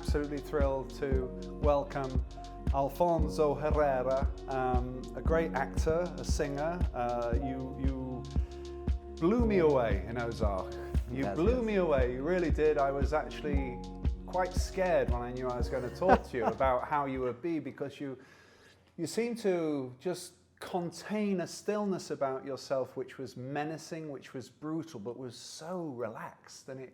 absolutely thrilled to welcome Alfonso Herrera, a great actor, a singer. You blew me away in Ozark. You blew me away, you really did. I was actually quite scared when I knew I was going to talk to you about how you would be, because you seem to just contain a stillness about yourself which was menacing, which was brutal, but was so relaxed, and it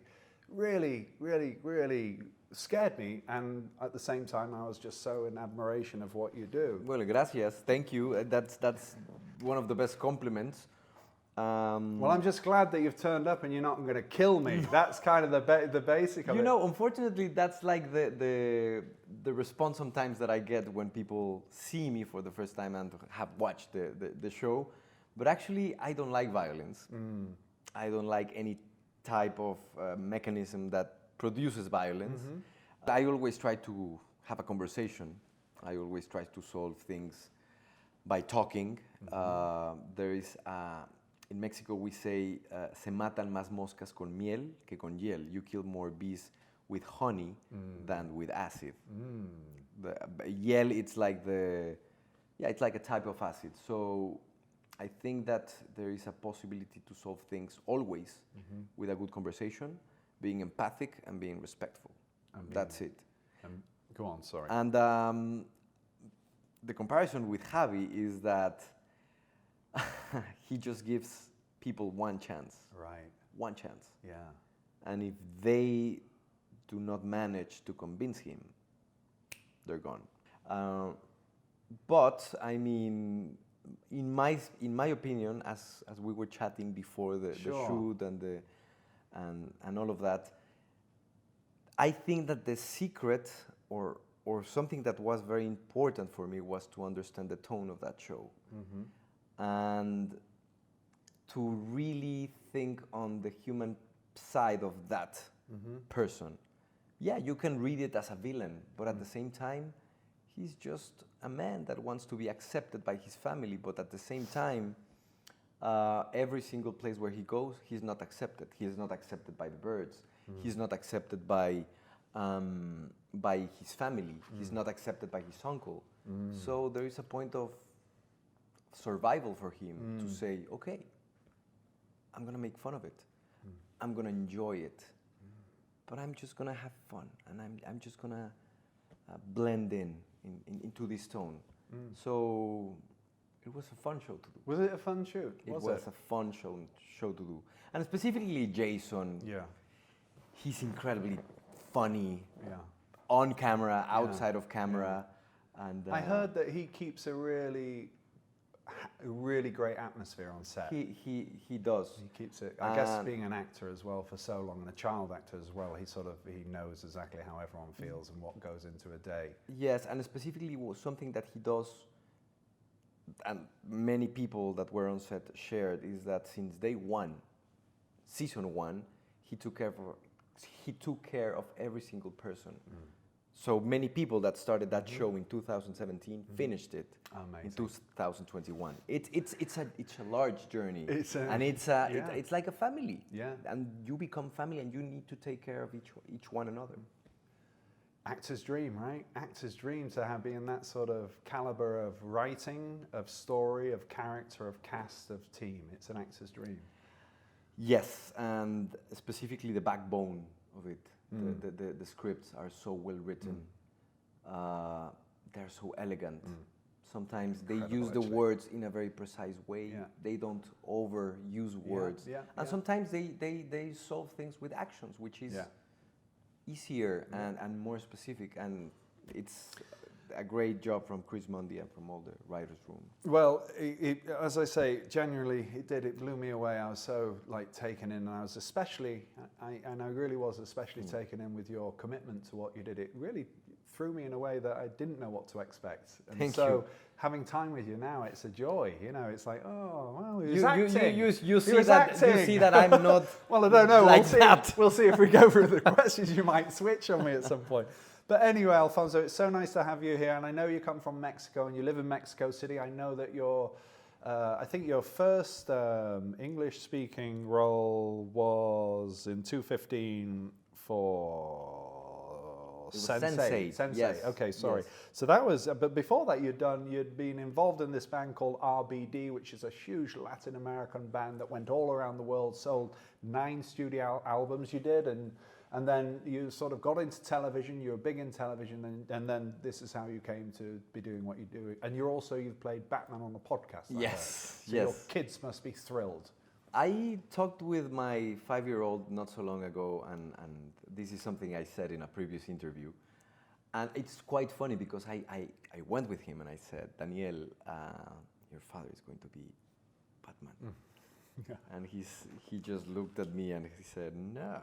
really, really, really scared me. And at the same time, I was just so in admiration of what you do. Well, gracias. Thank you. That's one of the best compliments. Well, I'm just glad that you've turned up and you're not going to kill me. That's kind of the basic of it. You know, unfortunately, that's like the response sometimes that I get when people see me for the first time and have watched the show. But actually, I don't like violence. I don't like any type of mechanism that produces violence. I always try to have a conversation. I always try to solve things by talking. There is in Mexico we say se matan más moscas con miel que con hiel. You kill more bees with honey than with acid. The hiel, it's like it's like a type of acid. So I think that there is a possibility to solve things always with a good conversation, being empathic and being respectful. That's it. Go on, sorry. And the comparison with Javi is that he just gives people one chance. Right. One chance. Yeah. And if they do not manage to convince him, they're gone. But I mean, in my opinion, as we were chatting before the shoot and all of that, I think that the secret or something that was very important for me was to understand the tone of that show. And to really think on the human side of that person. Yeah, you can read it as a villain, but at the same time, he's just a man that wants to be accepted by his family, but at the same time, every single place where he goes, he's not accepted. He is not accepted by the birds. He's not accepted by his family. He's not accepted by his uncle. So there is a point of survival for him to say, okay, I'm gonna make fun of it. I'm gonna enjoy it, but I'm just gonna have fun, and I'm just gonna blend into this tone. So it was a fun show to do. Was it a fun shoot? It was a fun show to do, and specifically Jason. Yeah. He's incredibly funny. Yeah. On camera, outside of camera, and I heard that he keeps a really great atmosphere on set. He does. He keeps it. I guess being an actor as well for so long, and a child actor as well, he knows exactly how everyone feels and what goes into a day. Yes, and specifically was something that he does, and many people that were on set shared, is that since day one, season one, he took care of every single person. So many people that started that show in 2017 finished it in 2021. It's a large journey, it's like a family. Yeah. And you become family, and you need to take care of each one another. Actor's dream, right? Actor's dream to be in that sort of caliber of writing, of story, of character, of cast, of team. It's an actor's dream. Yes, and specifically the backbone of it. The scripts are so well written. They're so elegant. Sometimes they use the words in a very precise way. Yeah. They don't overuse words. And sometimes they solve things with actions, which is easier and more specific. And it's a great job from Chris Mundy and from all the writers' room. Well, as I say, genuinely, it blew me away. I was so taken in, and I was especially taken in with your commitment to what you did. It really threw me in a way that I didn't know what to expect. And Thank so you. Having time with you now, it's a joy. You know, it's like, oh, well, he was acting. You acting. see that I'm not. Well, I don't know. Like we'll see if we go through the questions. You might switch on me at some point. But anyway, Alfonso, it's so nice to have you here. And I know you come from Mexico and you live in Mexico City. I know that I think your first English-speaking role was in 215 for It was Sensei. Sensei. Yes. Okay, sorry. Yes. So that was, but before that you'd been involved in this band called RBD, which is a huge Latin American band that went all around the world, sold 9 studio albums you did, and then you sort of got into television, you were big in television, and then this is how you came to be doing what you do. And you've played Batman on the podcast. Yes, so your kids must be thrilled. I talked with my 5-year-old not so long ago, and this is something I said in a previous interview. And it's quite funny because I went with him and I said, Daniel, your father is going to be Batman. Yeah. And he just looked at me and he said, no,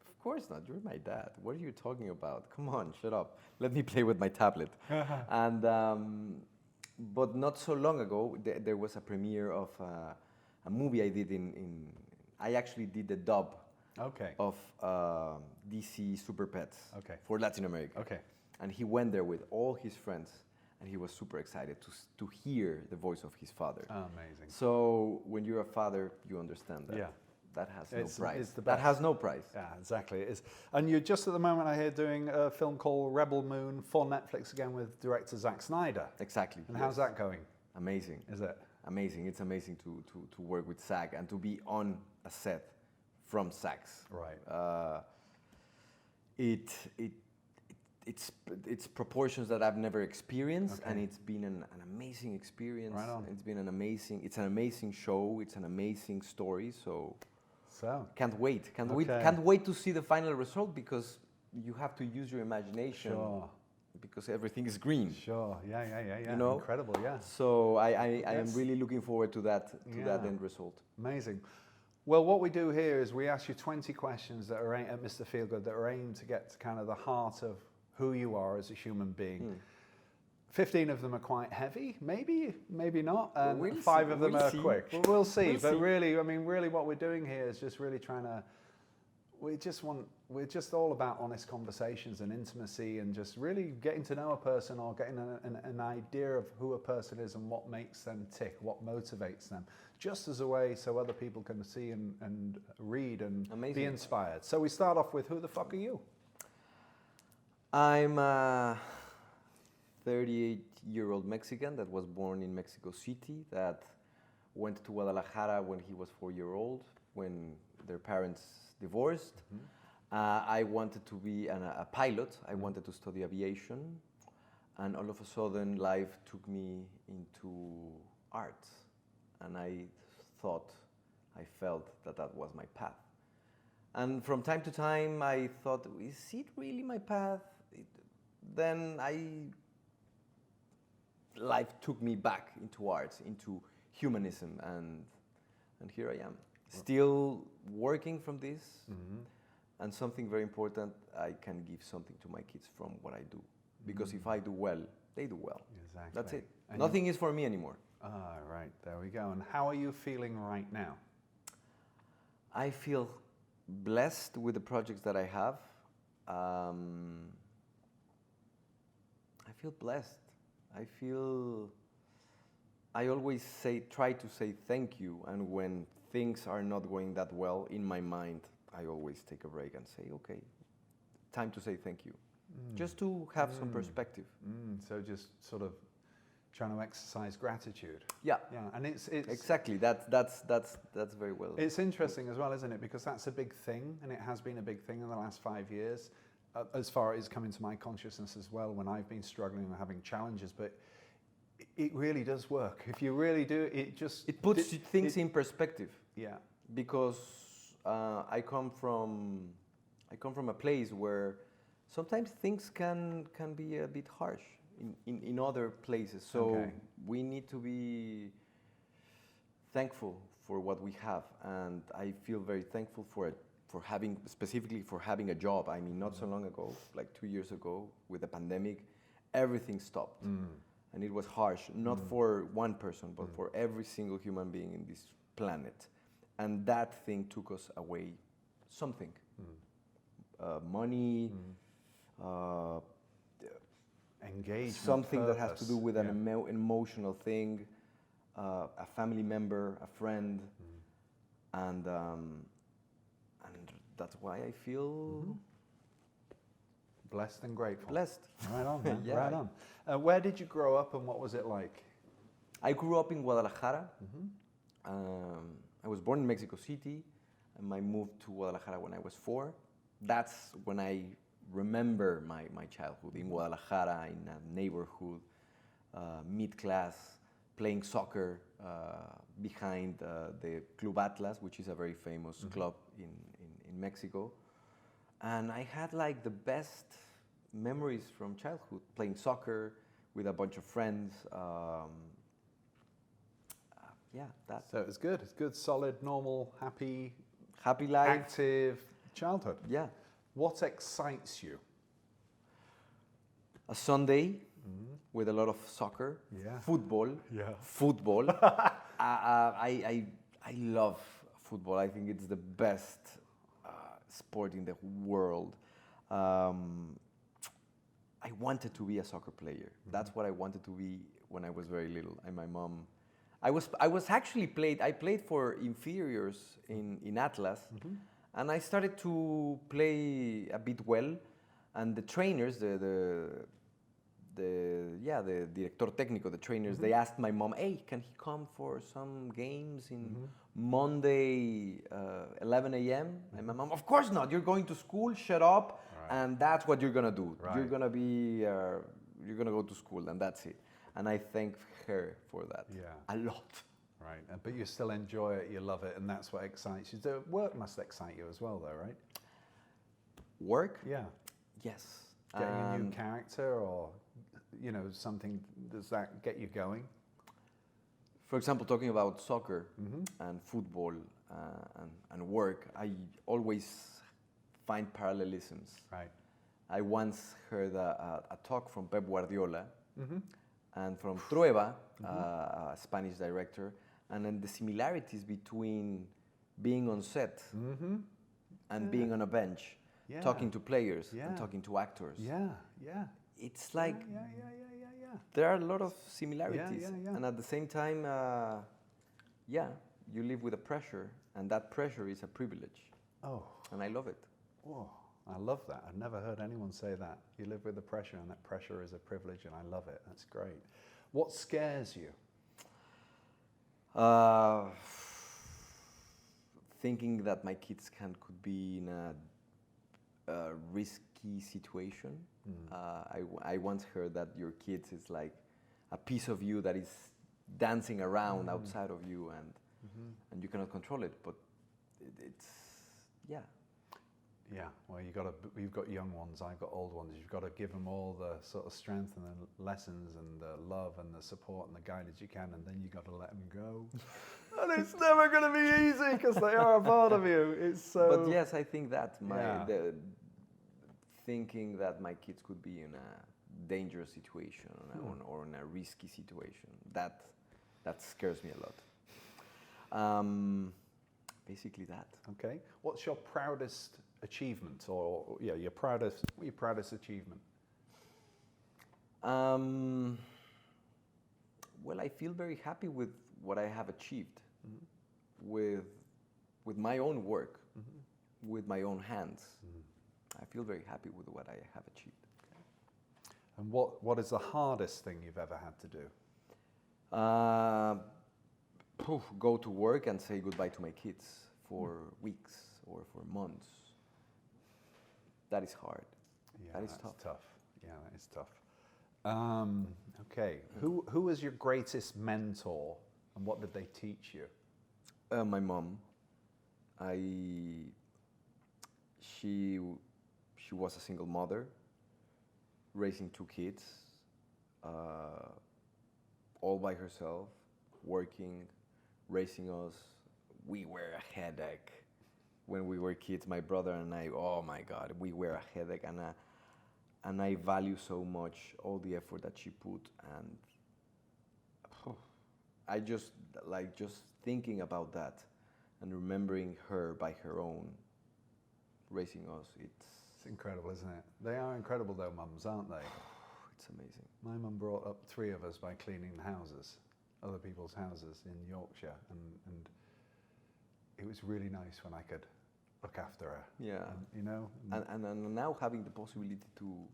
of course not. You're my dad. What are you talking about? Come on, shut up. Let me play with my tablet. And but not so long ago, there was a premiere of a movie I did I actually did the dub of DC Super Pets for Latin America. Okay. And he went there with all his friends, and he was super excited to hear the voice of his father. Amazing. So when you're a father, you understand that. Yeah. That has no price. It's the that best. has no price. Yeah, exactly. It is. And you're just at the moment, I hear, doing a film called Rebel Moon for Netflix again with director Zack Snyder. Exactly. And how's that going? Amazing. Is it? Amazing. It's amazing to work with Zack and to be on a set from Zack's. Right. It's proportions that I've never experienced, Okay. and it's been an amazing experience. Right on. It's an amazing show. It's an amazing story. So can't wait. Okay. Can't wait to see the final result, because you have to use your imagination. Sure. Because everything is green. Sure. Yeah. You know? Incredible. Yeah. So I am really looking forward to that end result. Amazing. Well, what we do here is we ask you 20 questions that are at Mr. Feelgood that are aimed to get to kind of the heart of who you are as a human being. 15 of them are quite heavy, maybe not, and We'll 5 see. of them We'll are see. quick. We'll see. We'll But see. really, I mean, really what we're doing here is just really trying to, we're just all about honest conversations and intimacy and just really getting to know a person or getting an idea of who a person is and what makes them tick, what motivates them, just as a way so other people can see and read and be inspired. So we start off with, who the fuck are you? I'm a 38-year-old Mexican that was born in Mexico City, that went to Guadalajara when he was 4-year-old, when their parents divorced. I wanted to be a pilot. I wanted to study aviation. And all of a sudden, life took me into art. And I felt that was my path. And from time to time, I thought, is it really my path? Then life took me back into arts, into humanism, and here I am, still working from this. And something very important, I can give something to my kids from what I do, because if I do well, they do well. Exactly. That's it. And Nothing is for me anymore. Ah, right, there we go. And how are you feeling right now? I feel blessed with the projects that I have. I feel blessed. I always try to say thank you, and when things are not going that well in my mind, I always take a break and say, okay, time to say thank you. Just to have some perspective. So just sort of trying to exercise gratitude. Yeah. Yeah, and it's exactly. That's very well. It's interesting as well, isn't it? Because that's a big thing, and it has been a big thing in the last 5 years. As far as coming to my consciousness as well, when I've been struggling and having challenges, but it really does work. If you really do, it puts things in perspective. Yeah. Because I come from a place where sometimes things can be a bit harsh in other places. So we need to be thankful for what we have, and I feel very thankful for having a job. I mean, not so long ago, like 2 years ago, with the pandemic, everything stopped. And it was harsh, not for one person, but for every single human being in this planet. And that thing took us away something. Money, engagement, something purpose. that has to do with an emotional thing, a family member, a friend, and that's why I feel Blessed and grateful. Blessed. Right on, man. Yeah. Right on. Where did you grow up and what was it like? I grew up in Guadalajara. I was born in Mexico City, and I moved to Guadalajara when I was 4. That's when I remember my childhood in Guadalajara, in a neighborhood, mid-class, playing soccer behind the Club Atlas, which is a very famous club in Mexico. And I had like the best memories from childhood, playing soccer with a bunch of friends. Yeah, that. So it's good. It's good, solid, normal, happy Life. active childhood. Yeah. What excites you? A Sunday with a lot of soccer, Yeah. football. Yeah. Football. I love football. I think it's the best sport in the world. I wanted to be a soccer player. That's what I wanted to be when I was very little. And my mom, I was actually I played for inferiors in Atlas, and I started to play a bit well. And the trainers, the director técnico, the trainers, they asked my mom, hey, can he come for some games in Monday, 11 a.m.? And my mom, of course not. You're going to school, shut up, and that's what you're going to do. Right. You're going to be, you're going to go to school, and that's it. And I thank her for that a lot. Right, but you still enjoy it, you love it, and that's what excites you. The work must excite you as well, though, right? Work? Yeah. Yes. Getting a new character or, something, does that get you going? For example, talking about soccer and football and work, I always find parallelisms. Right. I once heard a talk from Pep Guardiola and from Trueba, a Spanish director, and then the similarities between being on set and being on a bench, talking to players and talking to actors. Yeah. It's like Yeah. there are a lot of similarities, Yeah. and at the same time, you live with a pressure, and that pressure is a privilege. Oh. And I love it. Oh, I love that. I've never heard anyone say that. You live with the pressure, and that pressure is a privilege, and I love it. That's great. What scares you? Thinking that my kids could be in a risky situation. I once heard that your kids is like a piece of you that is dancing around outside of you, and you cannot control it. But it's Yeah, well, you've got young ones, I've got old ones. You've got to give them all the sort of strength and the lessons and the love and the support and the guidance you can, and then you've got to let them go. And it's never going to be easy because they are a part of you. It's so. But yes, I think that thinking that my kids could be in a dangerous situation or in a risky situation, that scares me a lot. Basically that. Okay. What's your proudest achievement, or your proudest achievement? Well, I feel very happy with what I have achieved, with my own work, with my own hands. I feel very happy with what I have achieved. Okay. And what is the hardest thing you've ever had to do? Go to work and say goodbye to my kids for weeks or for months. That is hard. Yeah, that is that's tough. Yeah, that is tough. Okay, who was your greatest mentor, and what did they teach you? My mom. She was a single mother, raising 2 kids, all by herself, working, raising us. We were a headache when we were kids. My brother and I. Oh my God, we were a headache, and I value so much all the effort that she put, and I just thinking about that and remembering her by her own raising us. It's incredible, isn't it? They are incredible though, mums, aren't they? It's amazing. My mum brought up 3 of us by cleaning the houses, other people's houses in Yorkshire, and it was really nice when I could look after her. Yeah. And, you know, And now having the possibility to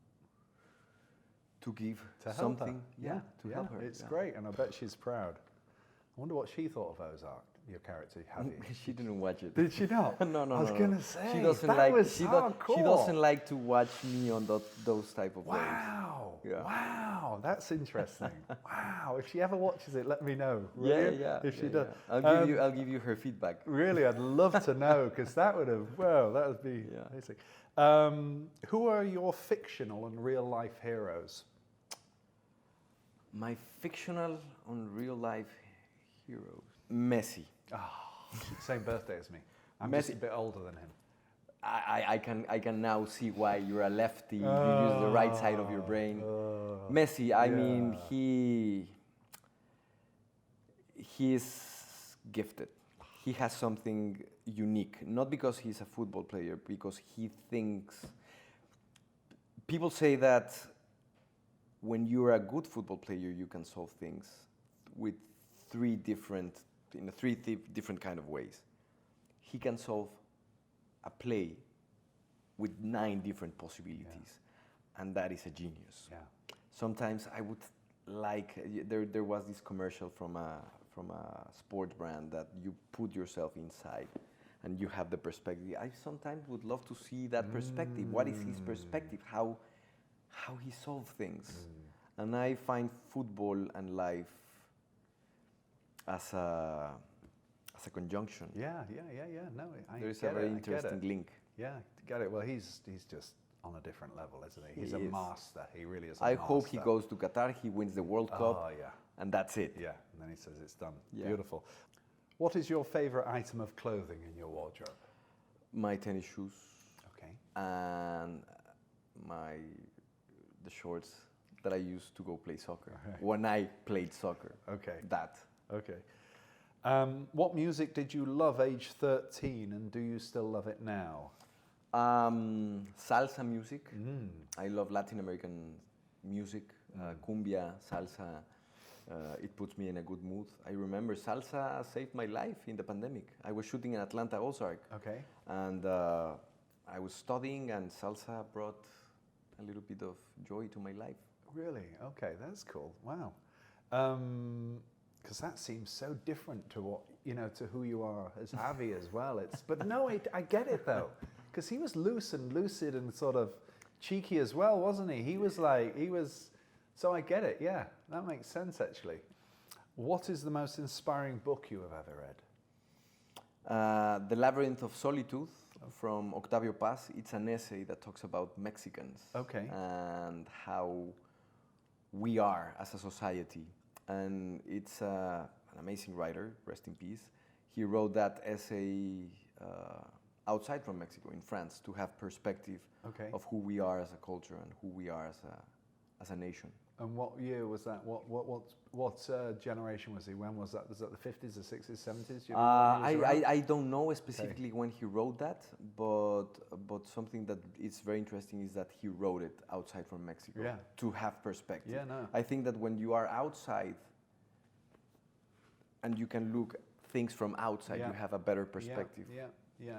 give to help something, her. to help her. It's great, and I bet she's proud. I wonder what she thought of Ozark, your character, Javi. She didn't watch it. Did she not? No. I was going to say, she doesn't that like. was She hardcore. doesn't like to watch me on those type of ways. Wow. Yeah. Wow. That's interesting. Wow. If she ever watches it, let me know. Will Yeah, you? yeah. If she yeah, does. yeah. I'll give you her feedback. Really, I'd love to know, because that would have, well, that would be Yeah. amazing. Who are your fictional and real life heroes? My fictional on real life heroes. Messi. Same birthday as me. I'm Messi. just a bit older than him. I can now see why you're a lefty. You use the right side of your brain. Messi, I mean, he is gifted. He has something unique, not because he's a football player, because he thinks. People say that when you're a good football player, you can solve things with three different kind of ways. He can solve a play with 9 different possibilities, and that is a genius. Yeah. Sometimes I would like, there was this commercial from a sport brand that you put yourself inside and you have the perspective. I sometimes would love to see that perspective. What is his perspective? How he solves things. And I find football and life as a conjunction. Yeah. No, There's a very interesting link. Yeah, get it. Well, he's just on a different level, isn't he? He's a master. He really is. I hope he goes to Qatar. He wins the World Cup. Oh yeah. And that's it. Yeah, and then he says it's done. Yeah. Beautiful. What is your favorite item of clothing in your wardrobe? My tennis shoes. Okay. And the shorts that I used to go play soccer. Okay. When I played soccer. Okay. That. Okay. What music did you love age 13, and do you still love it now? Salsa music. I love Latin American music. Cumbia, salsa. It puts me in a good mood. I remember salsa saved my life in the pandemic. I was shooting in Atlanta, Ozark. Okay. And I was studying, and salsa brought a little bit of joy to my life. Really? Okay, that's cool. Wow. Because that seems so different to what, to who you are as Javi as well. But no, I get it though. Because he was loose and lucid and sort of cheeky as well, wasn't he? So I get it, yeah. That makes sense actually. What is the most inspiring book you have ever read? The Labyrinth of Solitude from Octavio Paz. It's an essay that talks about Mexicans. Okay. And how we are as a society. And it's an amazing writer, rest in peace. He wrote that essay outside from Mexico, in France, to have perspective of who we are as a culture and who we are as a nation. And what year was that? What generation was he? When was that? Was that the 50s, the 60s, 70s? I don't know specifically when he wrote that, but something that is very interesting is that he wrote it outside from Mexico to have perspective. Yeah, no. I think that when you are outside and you can look things from outside, you have a better perspective. Yeah.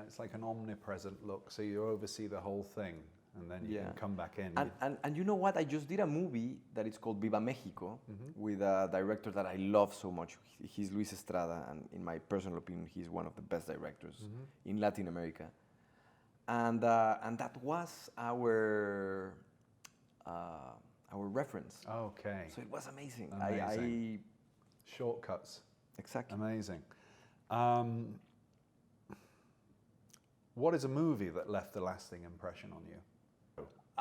It's like an omnipresent look, so you oversee the whole thing. And then you can come back in. And you know what? I just did a movie that is called Viva Mexico with a director that I love so much. He's Luis Estrada, and in my personal opinion, he's one of the best directors in Latin America. And that was our reference. Okay. So it was amazing. Amazing. Shortcuts. Exactly. Amazing. What is a movie that left a lasting impression on you?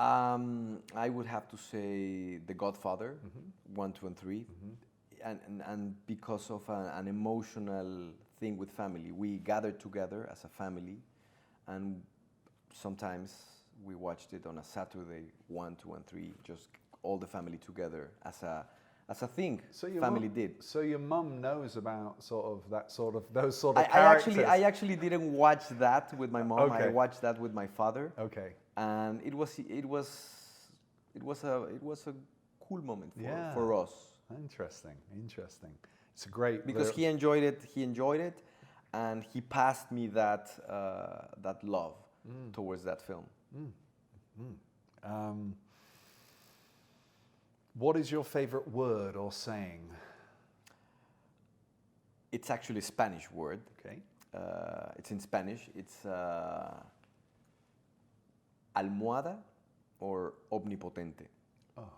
I would have to say The Godfather, 1, 2, and 3. And because of an emotional thing with family, we gathered together as a family, and sometimes we watched it on a Saturday, 1, 2, and 3, just all the family together as a thing family did. So your mum knows about those sort of characters. I actually didn't watch that with my mom. Okay. I watched that with my father. Okay. And it was a cool moment for us. Interesting. It's a great because he enjoyed it, and he passed me that that love towards that film. What is your favorite word or saying? It's actually a Spanish word. Okay. It's in Spanish. It's almohada or omnipotente. Oh.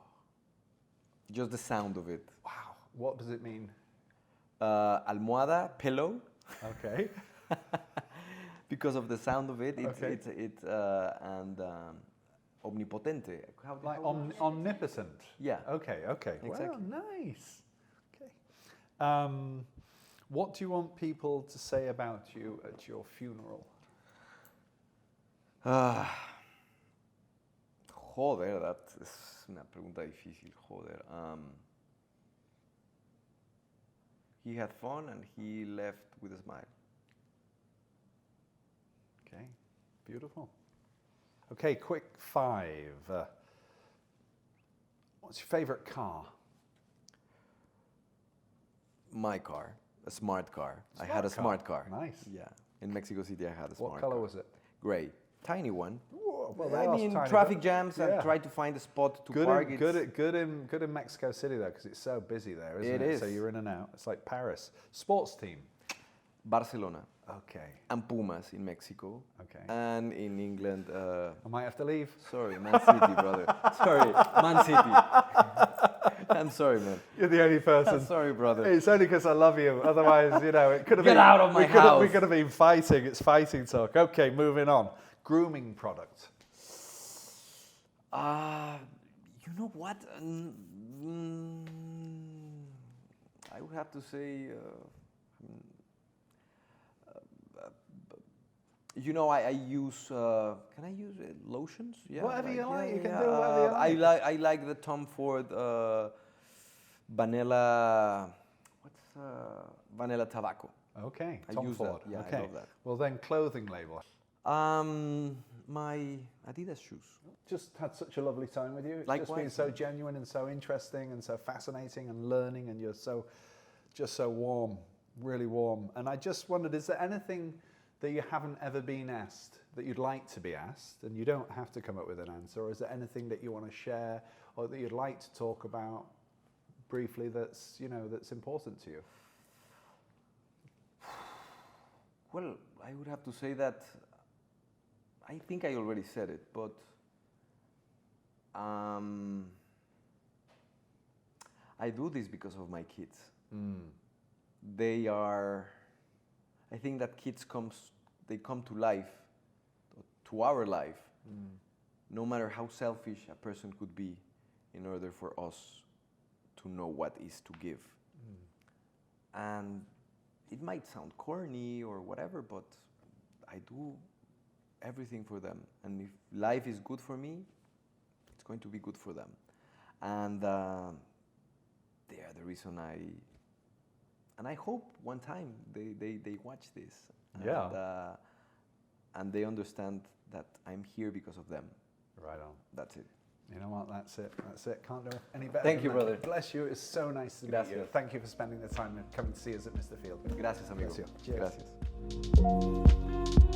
Just the sound of it. Wow. What does it mean? Almohada, pillow. Okay. Because of the sound of it, Okay. and omnipotente. Like omnipotent. Yeah. Okay. Exactly. Well, nice. Okay. What do you want people to say about you at your funeral? Joder, that es una pregunta difícil. Joder. He had fun and he left with a smile. Okay. Beautiful. Okay, quick 5. What's your favorite car? My car, a smart car. I had a smart car. Nice. Yeah. In Mexico City, I had a smart car. What color was it? Gray. Tiny one. Whoa, well, I they are mean, tiny, traffic but- jams yeah. and try to find a spot to Good park. in, good in Mexico City though, because it's so busy there, isn't it? It is. So you're in and out. It's like Paris. Sports team. Barcelona. Okay. And Pumas in Mexico. Okay. And in England, I might have to leave. sorry, Man City, brother. Sorry, Man City. I'm sorry, man. You're the only person. Sorry, brother. It's only because I love you. Otherwise, it could have Get been. out of my house. We could have been fighting. It's fighting talk. Okay, moving on. Grooming product. You know what? I would have to say, I use. Can I use lotions? Yeah, Whatever you like, you can yeah. do whatever you like. I like the Tom Ford vanilla. What's vanilla tobacco? Okay, I Tom use Ford. that. Yeah, okay. I love that. Well, then clothing label. My Adidas shoes. Just had such a lovely time with you. It's just been Likewise. so genuine and so interesting and so fascinating and learning, and you're just so warm, really warm. And I just wondered, is there anything that you haven't ever been asked that you'd like to be asked, and you don't have to come up with an answer, or is there anything that you want to share or that you'd like to talk about briefly that's important to you? Well, I would have to say that I think I already said it, but I do this because of my kids. They are, I think that kids come to life, to our life, no matter how selfish a person could be, in order for us to know what is to give. And it might sound corny or whatever, but I do everything for them. And if life is good for me, it's going to be good for them. And they are the reason and I hope one time they watch this. Yeah. And they understand that I'm here because of them. Right on. That's it. You know what? That's it. Can't do it any better. Thank than you, that. brother. Bless you. It's so nice to meet Gracias. you. Thank you for spending the time and coming to see us at Mr. Field. Gracias, amigo. Bless you. Cheers. Gracias.